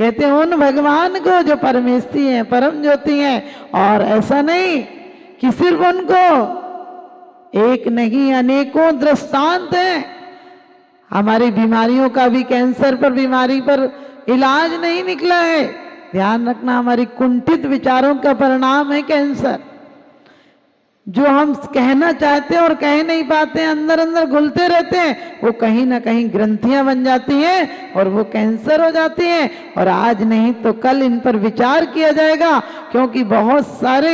कहते हैं उन भगवान को जो परमेष्ठी हैं, परम ज्योति हैं। और ऐसा नहीं कि सिर्फ उनको, एक नहीं अनेकों दृष्टांत हैं। हमारी बीमारियों का भी, कैंसर पर बीमारी पर इलाज नहीं निकला है। ध्यान रखना, हमारी कुंठित विचारों का परिणाम है कैंसर। जो हम कहना चाहते हैं और कह नहीं पाते हैं, अंदर अंदर घुलते रहते हैं, वो कहीं ना कहीं ग्रंथियां बन जाती हैं और वो कैंसर हो जाती हैं। और आज नहीं तो कल इन पर विचार किया जाएगा, क्योंकि बहुत सारे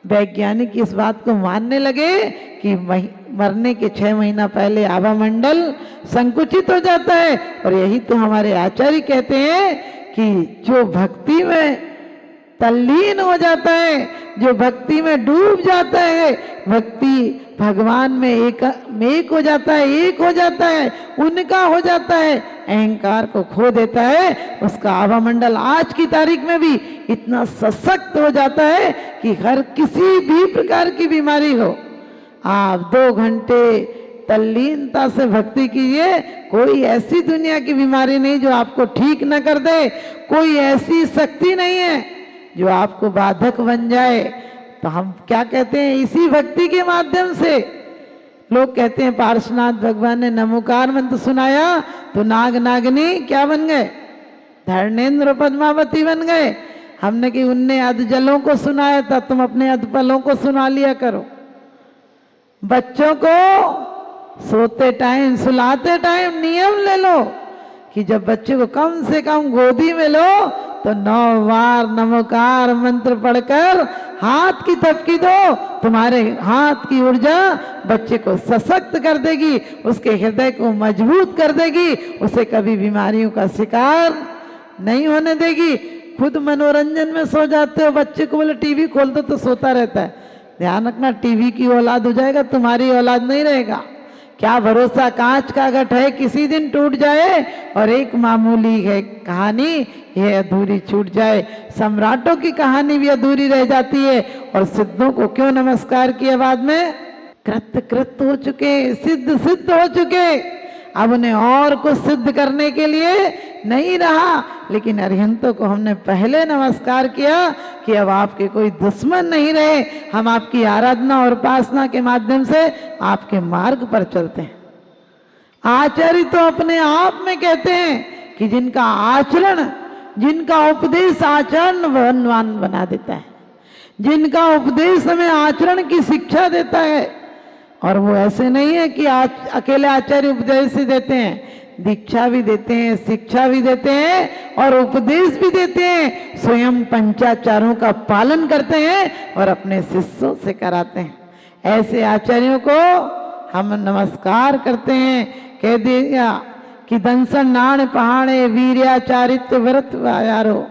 वैज्ञानिक इस बात को मानने लगे कि मरने के 6 महीना पहले आभामंडल संकुचित हो जाता है। और यही तो हमारे आचार्य कहते हैं कि जो भक्ति में तल्लीन हो जाता है, जो भक्ति में डूब जाता है, भक्ति भगवान में एक हो जाता है, एक हो जाता है, उनका हो जाता है, अहंकार को खो देता है, उसका आभामंडल आज की तारीख में भी इतना सशक्त हो जाता है कि हर किसी भी प्रकार की बीमारी हो, आप 2 घंटे तल्लीनता से भक्ति कीजिए, कोई ऐसी दुनिया की बीमारी नहीं जो आपको ठीक न कर दे। कोई ऐसी शक्ति नहीं है जो आपको बाधक बन जाए। तो हम क्या कहते हैं, इसी भक्ति के माध्यम से लोग कहते हैं पार्श्वनाथ भगवान ने नमोकार मंत्र सुनाया तो नाग नागिनी क्या बन गए, धर्णेन्द्र पद्मावती बन गए। हमने कि उनने अधजलों को सुनाया था, तुम अपने अधपलों को सुना लिया करो। बच्चों को सोते टाइम, सुलाते टाइम नियम ले लो कि जब बच्चे को कम से कम गोदी में लो तो 9 बार नमोकार मंत्र पढ़कर हाथ की थपकी दो। तुम्हारे हाथ की ऊर्जा बच्चे को सशक्त कर देगी, उसके हृदय को मजबूत कर देगी, उसे कभी बीमारियों का शिकार नहीं होने देगी। खुद मनोरंजन में सो जाते हो, बच्चे को बोले टीवी खोल दो तो सोता रहता है। ध्यान रखना, टीवी की औलाद हो जाएगा, तुम्हारी औलाद नहीं रहेगा। क्या भरोसा, कांच का घट है, किसी दिन टूट जाए और एक मामूली है कहानी ये अधूरी छूट जाए। सम्राटों की कहानी भी अधूरी रह जाती है। और सिद्धों को क्यों नमस्कार किया बाद में, कृत हो चुके, सिद्ध हो चुके, अब उन्हें और कुछ सिद्ध करने के लिए नहीं रहा। लेकिन अरिहंतों को हमने पहले नमस्कार किया कि अब आपके कोई दुश्मन नहीं रहे, हम आपकी आराधना और उपासना के माध्यम से आपके मार्ग पर चलते हैं। आचार्य तो अपने आप में कहते हैं कि जिनका आचरण, जिनका उपदेश आचरणवान बना देता है, जिनका उपदेश हमें आचरण की शिक्षा देता है। और वो ऐसे नहीं है कि अकेले आचार्य उपदेश ही देते हैं, दीक्षा भी देते हैं, शिक्षा भी देते हैं और उपदेश भी देते हैं। स्वयं पंचाचारों का पालन करते हैं और अपने शिष्यों से कराते हैं। ऐसे आचार्यों को हम नमस्कार करते हैं। कह दिया कि दंसन नाण पहाड़े वीर्याचारित्य व्रत आयारो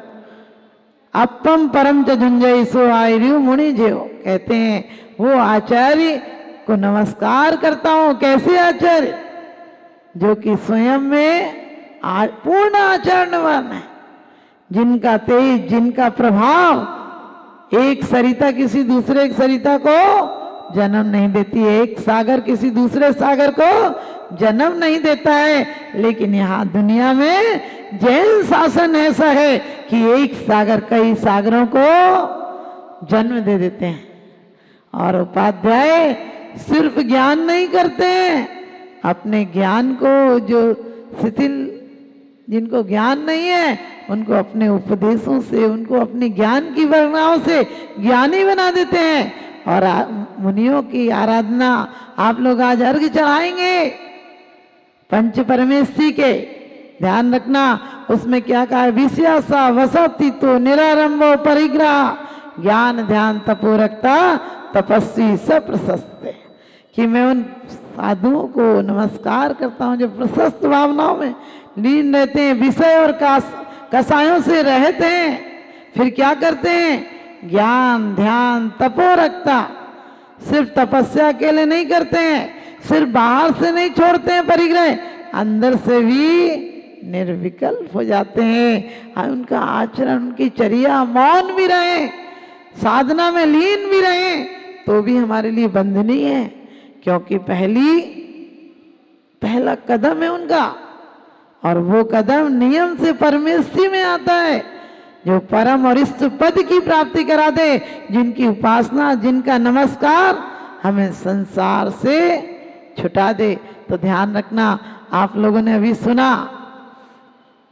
अपम परम च झुंझई सो आयु मुनि जेव। कहते हैं वो आचार्य को नमस्कार करता हूं। कैसे आचार्य, जो कि स्वयं में पूर्ण आचरणवान है, जिनका तेज, जिनका प्रभाव एक सरिता किसी दूसरे सरिता को जन्म नहीं देती है, एक सागर किसी दूसरे सागर को जन्म नहीं देता है। लेकिन यहाँ दुनिया में जैन शासन ऐसा है कि एक सागर कई सागरों को जन्म दे देते हैं। और उपाध्याय सिर्फ ज्ञान नहीं करते हैं, अपने ज्ञान को, जो शिथिल जिनको ज्ञान नहीं है उनको अपने उपदेशों से, उनको अपनी ज्ञान की वर्णाओं से ज्ञानी बना देते हैं। और मुनियों की आराधना आप लोग आज अर्घ चढ़ाएंगे पंच परमेष्ठी के, ध्यान रखना उसमें क्या कहा है, विषयासा वसति तो निरारंभो परिग्रह ज्ञान ध्यान तपोरक्ता तपस्वी सब प्रशस्त। कि मैं उन साधुओं को नमस्कार करता हूं जो प्रशस्त भावनाओं में लीन रहते हैं, विषय और कसायों से रहते हैं, फिर क्या करते हैं, ज्ञान ध्यान तपोरक्ता। सिर्फ तपस्या अकेले नहीं करते हैं, सिर्फ बाहर से नहीं छोड़ते हैं परिग्रह, अंदर से भी निर्विकल्प हो जाते हैं। उनका आचरण, उनकी चर्या, मौन भी रहे, साधना में लीन भी रहे, तो भी हमारे लिए बंधनीय है, क्योंकि पहला कदम है उनका। और वो कदम नियम से परमेष्टि में आता है जो परम और इष्ट पद की प्राप्ति करा दे, जिनकी उपासना, जिनका नमस्कार हमें संसार से छुटा दे। तो ध्यान रखना, आप लोगों ने अभी सुना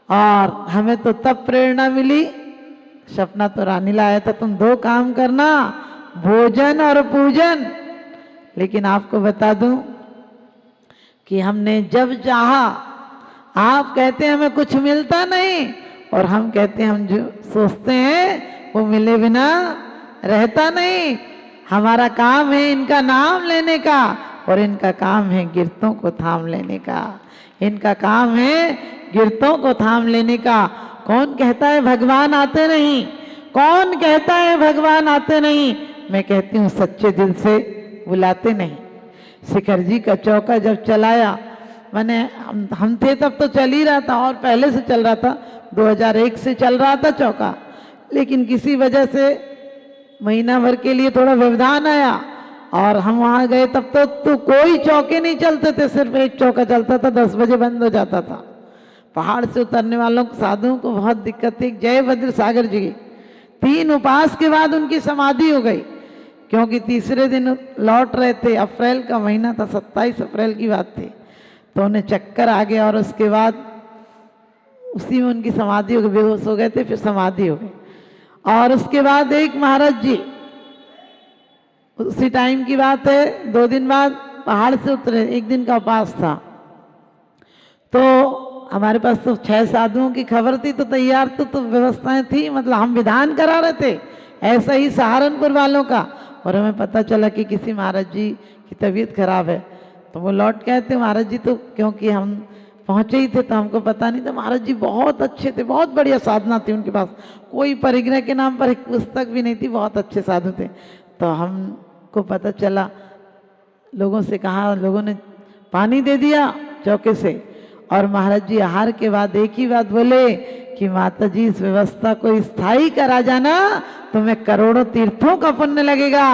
और हमें तो तब प्रेरणा मिली, सपना तो रानी लाया था, तुम 2 काम करना, भोजन और पूजन। लेकिन आपको बता दूं कि हमने जब चाहा, आप कहते हैं हमें कुछ मिलता नहीं और हम कहते हैं हम जो सोचते हैं वो मिले बिना रहता नहीं। हमारा काम है इनका नाम लेने का और इनका काम है गिरतों को थाम लेने का। इनका काम है गिरतों को थाम लेने का। कौन कहता है भगवान आते नहीं? कौन कहता है भगवान आते नहीं? मैं कहती हूँ सच्चे दिल से बुलाते नहीं। शिखर जी का चौका जब चलाया, मैंने हम थे तब तो चल ही रहा था और पहले से चल रहा था, 2001 से चल रहा था चौका। लेकिन किसी वजह से महीना भर के लिए थोड़ा व्यवधान आया और हम वहाँ गए तब तो कोई चौके नहीं चलते थे, सिर्फ एक चौका चलता था, 10 बजे बंद हो जाता था। पहाड़ से उतरने वालों को, साधुओं को बहुत दिक्कत थी। जय भद्र सागर जी की 3 उपवास के बाद उनकी समाधि हो गई, क्योंकि तीसरे दिन लौट रहे थे, अप्रैल का महीना था, 27 अप्रैल की बात थी, तो उन्हें चक्कर आ गया और उसके बाद उसी में उनकी समाधि हो गई। बेहोश हो गए थे, फिर समाधि हो गई। और उसके बाद एक महाराज जी, उसी टाइम की बात है, 2 दिन बाद पहाड़ से उतरे, 1 दिन का उपवास था। तो हमारे पास तो 6 साधुओं की खबर थी, तो तैयार तो व्यवस्थाएं थी, मतलब हम विधान करा रहे थे ऐसा ही सहारनपुर वालों का। और हमें पता चला कि किसी महाराज जी की तबीयत खराब है, तो वो लौट के आए थे। महाराज जी तो, क्योंकि हम पहुंचे ही थे तो हमको पता नहीं था। महाराज जी बहुत अच्छे थे, बहुत बढ़िया साधना थी उनके पास, कोई परिग्रह के नाम पर एक पुस्तक भी नहीं थी, बहुत अच्छे साधु थे। तो हमको पता चला, लोगों से कहा, लोगों ने पानी दे दिया चौके से। और महाराज जी आहार के बाद एक ही बात बोले कि माता जी इस व्यवस्था को स्थायी करा जाना, तुम्हें करोड़ों तीर्थों का पुण्य लगेगा।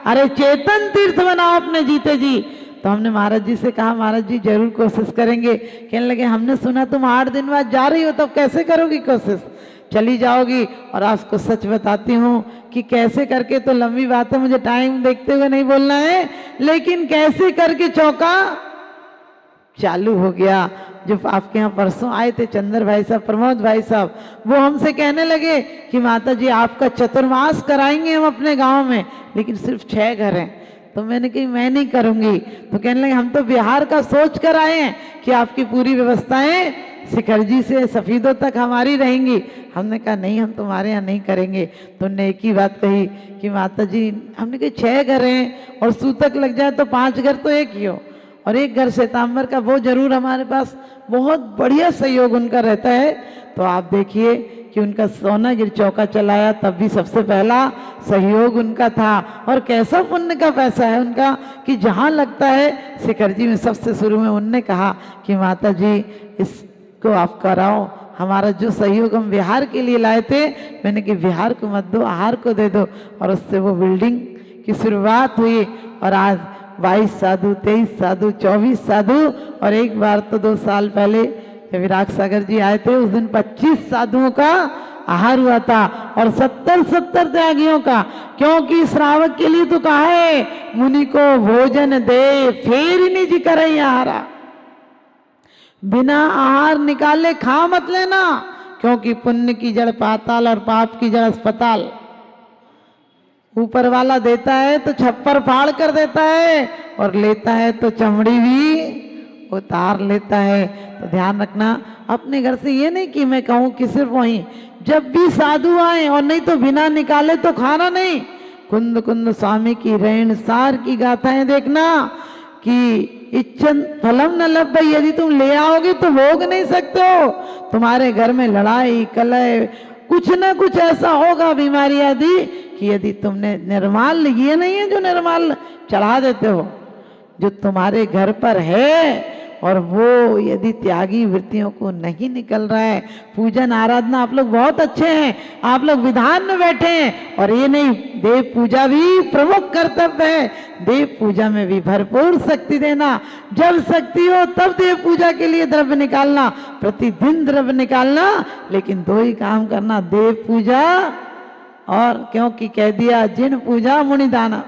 अरे चेतन तीर्थ बनाओ अपने जीते जी। तो हमने महाराज जी से कहा, महाराज जी जरूर कोशिश करेंगे। कहने लगे, हमने सुना तुम 8 दिन बाद जा रही हो, तो कैसे करोगी कोशिश? चली जाओगी। और आपको सच बताती हूँ कि कैसे करके तो लंबी बात है, मुझे टाइम देखते हुए नहीं बोलना है, लेकिन कैसे करके चौका चालू हो गया। जो आपके यहाँ परसों आए थे चंद्र भाई साहब, प्रमोद भाई साहब, वो हमसे कहने लगे कि माता जी आपका चतुर्मास कराएंगे हम अपने गांव में, लेकिन सिर्फ 6 घर हैं। तो मैंने कही मैं नहीं करूंगी। तो कहने लगे हम तो बिहार का सोच कर आए हैं कि आपकी पूरी व्यवस्थाएं शिखर जी से सफीदों तक हमारी रहेंगी। हमने कहा नहीं, हम तुम्हारे यहाँ नहीं करेंगे। तो उन्होंने एक ही बात कही कि माता जी, हमने कही 6 घर हैं और सूतक लग जाए तो 5 घर तो एक ही हो, और 1 घर श्वेतांबर का, वो जरूर हमारे पास बहुत बढ़िया सहयोग उनका रहता है। तो आप देखिए कि उनका सोनागिर चौका चलाया, तब भी सबसे पहला सहयोग उनका था। और कैसा पुण्य का पैसा है उनका कि जहाँ लगता है, शिखर जी में सबसे शुरू में उनने कहा कि माता जी इसको आप कराओ। हमारा जो सहयोग हम बिहार के लिए लाए थे, मैंने कि बिहार को मत दो, आहार को दे दो। और उससे वो बिल्डिंग की शुरुआत हुई। और आज 22 साधु, 23 साधु, 24 साधु, और एक बार तो 2 साल पहले जब विराट सागर जी आए थे, उस दिन 25 साधुओं का आहार हुआ था और 70 त्यागियों का। क्योंकि श्रावक के लिए तो कहा है, मुनि को भोजन दे फेर ही निज करे आहारा। बिना आहार निकाले खा मत लेना, क्योंकि पुण्य की जड़ पाताल और पाप की जड़ अस्पताल। ऊपर वाला देता है तो छप्पर फाड़ कर देता है, और लेता है तो चमड़ी भी उतार लेता है। तो ध्यान रखना, अपने घर से ये नहीं कि मैं कहूँ कि सिर्फ वहीं, जब भी साधु आए और नहीं तो बिना निकाले तो खाना नहीं। कुंद कुंद स्वामी की रेण सार की गाथाएं देखना कि इच्छन फलम न लभ, यदि तुम ले आओगे तो भोग नहीं सकते हो। तुम्हारे घर में लड़ाई कलह कुछ ना कुछ ऐसा होगा, बीमारी आदि, कि यदि तुमने निर्माल, ये नहीं है जो निर्माल चढ़ा देते हो, जो तुम्हारे घर पर है और वो यदि त्यागी वृत्तियों को नहीं निकल रहा है, पूजन आराधना आप लोग बहुत अच्छे हैं, आप लोग विधान में बैठे हैं, और ये नहीं, देव पूजा भी प्रमुख कर्तव्य है, देव पूजा में भी भरपूर शक्ति देना, जब शक्ति हो तब देव पूजा के लिए द्रव्य निकालना, प्रतिदिन द्रव्य निकालना, लेकिन दो ही काम करना, देव पूजा और, क्योंकि कह दिया जिन पूजा मुनि दाना,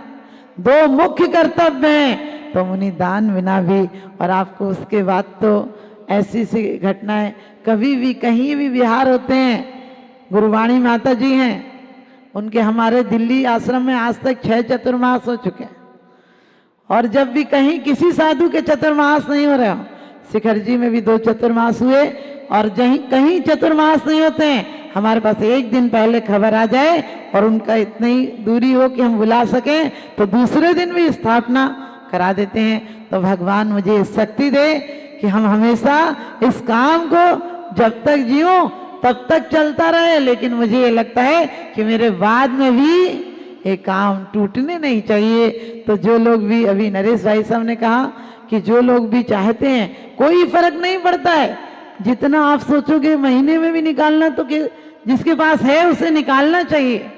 दो मुख्य कर्तव्य हैं, तो मुनि दान बिना भी। और आपको उसके बाद तो ऐसी सी घटनाएं, कभी भी कहीं भी विहार होते हैं, गुरुवाणी माता जी हैं, उनके हमारे दिल्ली आश्रम में आज तक 6 चतुर्मास हो चुके हैं, और जब भी कहीं किसी साधु के चतुर्मास नहीं हो रहे हो, शिखर जी में भी 2 चतुर्मास हुए, और जहीं कहीं चतुर्मास नहीं होते हैं, हमारे पास एक दिन पहले खबर आ जाए और उनका इतनी दूरी हो कि हम बुला सकें, तो दूसरे दिन भी स्थापना करा देते हैं। तो भगवान मुझे शक्ति दे कि हम हमेशा इस काम को जब तक जियो तब तक चलता रहे, लेकिन मुझे ये लगता है कि मेरे बाद में भी ये काम टूटने नहीं चाहिए। तो जो लोग भी, अभी नरेश भाई साहब ने कहा कि जो लोग भी चाहते हैं, कोई फर्क नहीं पड़ता है, जितना आप सोचोगे महीने में भी निकालना, तो जिसके पास है उसे निकालना चाहिए,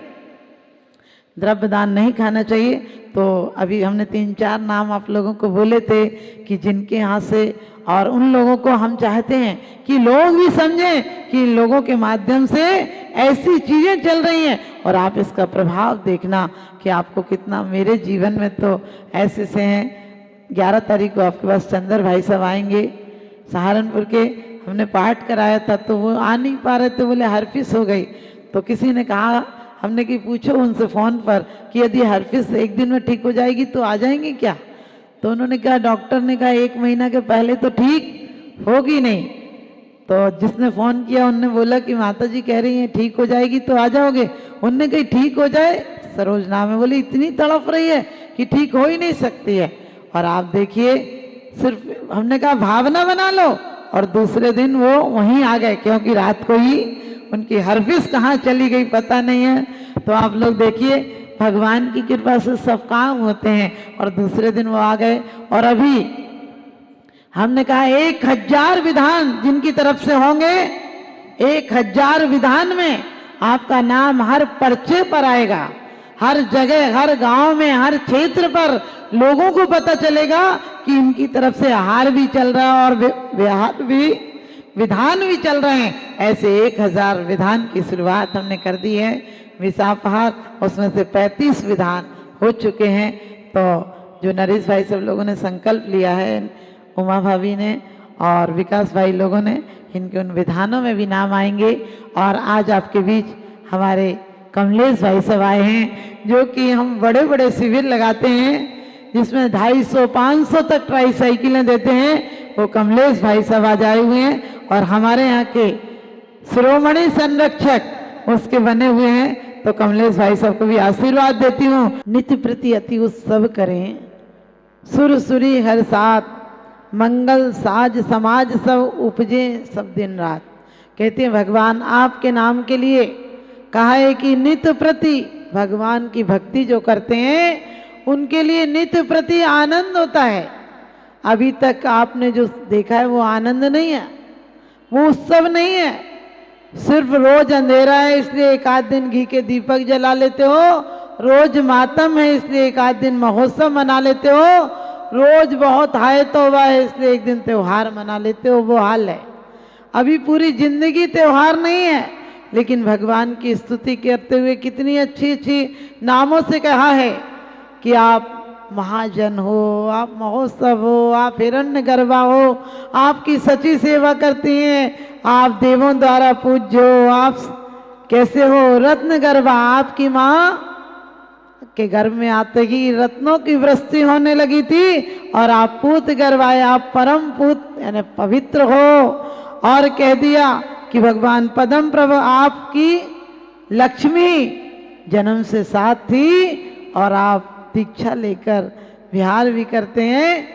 द्रव्य दान नहीं खाना चाहिए। तो अभी हमने 3-4 नाम आप लोगों को बोले थे कि जिनके यहाँ से, और उन लोगों को हम चाहते हैं कि लोग भी समझें कि लोगों के माध्यम से ऐसी चीज़ें चल रही हैं, और आप इसका प्रभाव देखना कि आपको कितना, मेरे जीवन में तो ऐसे से हैं। 11 तारीख को आपके पास चंदर भाई साहब आएंगे सहारनपुर के, हमने पाठ कराया था, तो वो आ नहीं पा रहे थे, बोले हर्पिस हो गई। तो किसी ने कहा, हमने कि पूछो उनसे फ़ोन पर कि यदि हर्पिस एक दिन में ठीक हो जाएगी तो आ जाएंगे क्या? तो उन्होंने कहा, डॉक्टर ने कहा 1 महीना के पहले तो ठीक होगी नहीं। तो जिसने फ़ोन किया उनने बोला कि माता जी कह रही हैं ठीक हो जाएगी तो आ जाओगे। उनने कही ठीक हो जाए, सरोज नाम है, बोली इतनी तड़प रही है कि ठीक हो ही नहीं सकती है। और आप देखिए, सिर्फ हमने कहा भावना बना लो, और दूसरे दिन वो वहीं आ गए, क्योंकि रात को ही उनकी हर्पिस कहाँ चली गई पता नहीं है। तो आप लोग देखिए, भगवान की कृपा से सब काम होते हैं, और दूसरे दिन वो आ गए। और अभी हमने कहा 1000 विधान जिनकी तरफ से होंगे, 1000 विधान में आपका नाम हर पर्चे पर आएगा, हर जगह, हर गांव में, हर क्षेत्र पर लोगों को पता चलेगा कि इनकी तरफ से आहार भी चल रहा है और विहार भी, विधान भी चल रहे हैं। ऐसे 1000 विधान की शुरुआत हमने कर दी है विसापहार, उसमें से 35 विधान हो चुके हैं। तो जो नरेश भाई सब लोगों ने संकल्प लिया है, उमा भाभी ने और विकास भाई लोगों ने, इनके उन विधानों में भी नाम आएंगे। और आज आपके बीच हमारे कमलेश भाई सब आए हैं, जो कि हम बड़े बड़े शिविर लगाते हैं जिसमें 250-500 तक ट्राईसाइकिलें देते हैं, वो कमलेश भाई सब आज आए हुए हैं। और हमारे यहाँ के शिरोमणि संरक्षक उसके बने हुए हैं, तो कमलेश भाई सब को भी आशीर्वाद देती हूँ। नित्य प्रति अति उत्सव करें, सुर सुरी हर साथ, मंगल साज समाज सब उपजे सब दिन रात। कहते हैं भगवान आपके नाम के लिए कहा है कि नित्य प्रति भगवान की भक्ति जो करते हैं उनके लिए नित्य प्रति आनंद होता है। अभी तक आपने जो देखा है वो आनंद नहीं है, वो उत्सव नहीं है। सिर्फ रोज अंधेरा है इसलिए एक आध दिन घी के दीपक जला लेते हो, रोज मातम है इसलिए एक आध दिन महोत्सव मना लेते हो, रोज बहुत हाय तौबा है इसलिए एक दिन त्योहार मना लेते हो, वो हाल है। अभी पूरी जिंदगी त्योहार नहीं है, लेकिन भगवान की स्तुति करते हुए कितनी अच्छी अच्छी नामों से कहा है कि आप महाजन हो, आप महोत्सव हो, आप हिरण्यगर्भा हो, आपकी सच्ची सेवा करती हैं, आप देवों द्वारा पूज्य हो, आप कैसे हो रत्नगर्भा, आपकी माँ के गर्भ में आते ही रत्नों की वृष्टि होने लगी थी, और आप पूत गर्भाए, आप परम पूत यानी पवित्र हो। और कह दिया कि भगवान पदम प्रभु आपकी लक्ष्मी जन्म से साथ थी, और आप दीक्षा लेकर विहार भी करते हैं।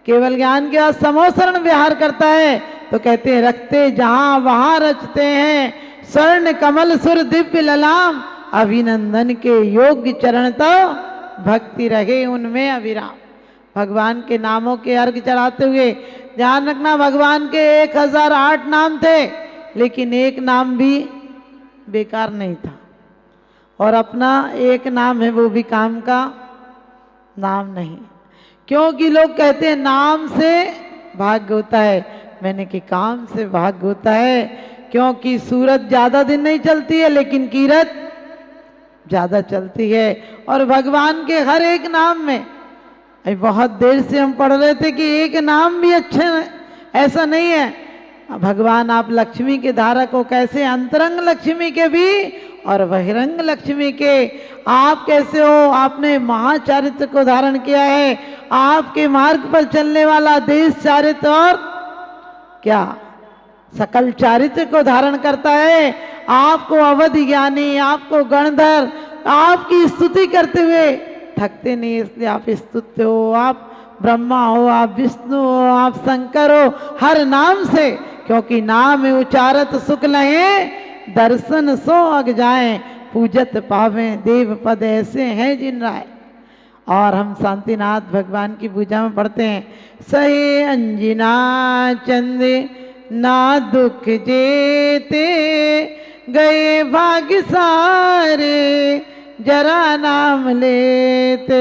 केवल ज्ञान के बाद समोसरण विहार करता है, तो कहते हैं रखते जहां वहां रचते हैं, स्वर्ण कमल सुर दिव्य ललाम, अभिनंदन के योग्य चरण तो भक्ति रहे उनमें अविराम। भगवान के नामों के अर्घ चढ़ाते हुए। ध्यान रखना, भगवान के 1008 नाम थे, लेकिन एक नाम भी बेकार नहीं था। और अपना एक नाम है, वो भी काम का नाम नहीं। क्योंकि लोग कहते हैं नाम से भाग्य होता है, मैंने कि काम से भाग्य होता है। क्योंकि सूरत ज़्यादा दिन नहीं चलती है, लेकिन कीरत ज़्यादा चलती है। और भगवान के हर एक नाम में, अभी बहुत देर से हम पढ़ रहे थे कि एक नाम भी अच्छे, ऐसा नहीं है। भगवान आप लक्ष्मी के धारक हो, कैसे अंतरंग लक्ष्मी के भी और बहिरंग लक्ष्मी के। आप कैसे हो, आपने महाचारित्र को धारण किया है। आपके मार्ग पर चलने वाला देश चारित्र और क्या सकल चारित्र को धारण करता है। आपको अवधि ज्ञानी, आपको गणधर, आपकी स्तुति करते हुए थकते नहीं, इसलिए आप स्तुत्य हो। आप ब्रह्मा हो, आप विष्णु हो, आप शंकर हो, हर नाम से। क्योंकि नाम उचारत सुख लहे, दर्शन सो अग जाए, पूजत पावे देव पद ऐसे हैं जिन राय। और हम शांतिनाथ भगवान की पूजा में पढ़ते हैं, सहे अंजना चंद ना दुख जेते, गए भाग्य सारे जरा नाम लेते।